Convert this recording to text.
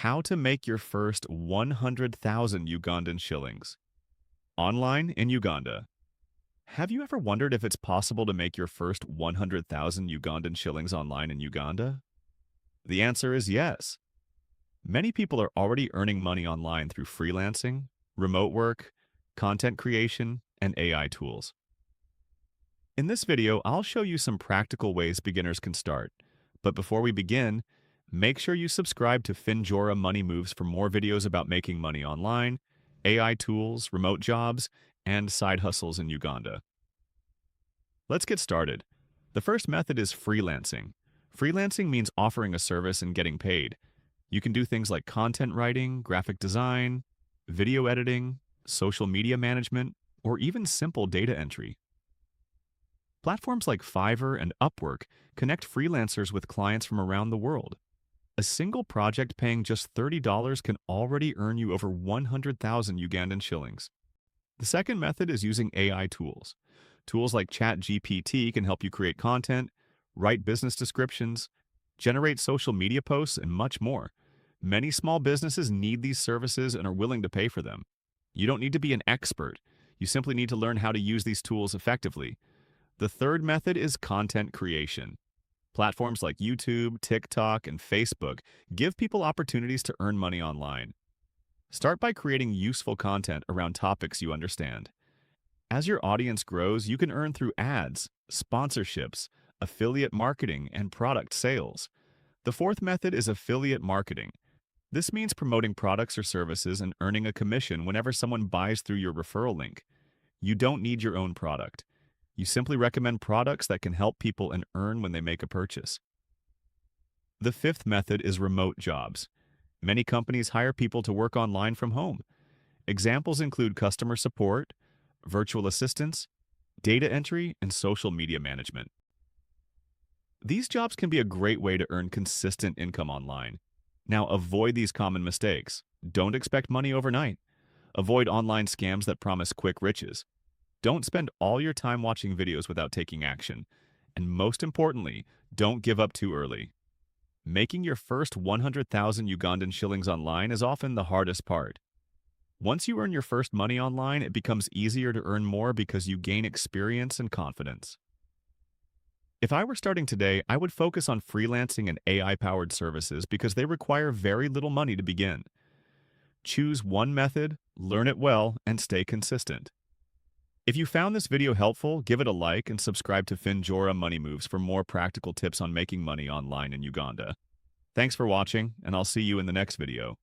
How to make your first 100,000 Ugandan shillings. Online in Uganda. Have you ever wondered if it's possible to make your first 100,000 Ugandan shillings online in Uganda? The answer is yes. Many people are already earning money online through freelancing, remote work, content creation, and AI tools. In this video, I'll show you some practical ways beginners can start. But before we begin, make sure you subscribe to Finjora Money Moves for more videos about making money online, AI tools, remote jobs, and side hustles in Uganda. Let's get started. The first method is freelancing. Freelancing means offering a service and getting paid. You can do things like content writing, graphic design, video editing, social media management, or even simple data entry. Platforms like Fiverr and Upwork connect freelancers with clients from around the world. A single project paying just $30 can already earn you over 100,000 Ugandan shillings. The second method is using AI tools. Tools like ChatGPT can help you create content, write business descriptions, generate social media posts, and much more. Many small businesses need these services and are willing to pay for them. You don't need to be an expert. You simply need to learn how to use these tools effectively. The third method is content creation. Platforms like YouTube, TikTok, and Facebook give people opportunities to earn money online. Start by creating useful content around topics you understand. As your audience grows, you can earn through ads, sponsorships, affiliate marketing, and product sales. The fourth method is affiliate marketing. This means promoting products or services and earning a commission whenever someone buys through your referral link. You don't need your own product. You simply recommend products that can help people and earn when they make a purchase. The fifth method is remote jobs. Many companies hire people to work online from home. Examples include customer support, virtual assistants, data entry, and social media management. These jobs can be a great way to earn consistent income online. Now, avoid these common mistakes. Don't expect money overnight. Avoid online scams that promise quick riches. Don't spend all your time watching videos without taking action. And most importantly, don't give up too early. Making your first 100,000 Ugandan shillings online is often the hardest part. Once you earn your first money online, it becomes easier to earn more because you gain experience and confidence. If I were starting today, I would focus on freelancing and AI-powered services because they require very little money to begin. Choose one method, learn it well, and stay consistent. If you found this video helpful, give it a like and subscribe to Finjora Money Moves for more practical tips on making money online in Uganda. Thanks for watching, and I'll see you in the next video.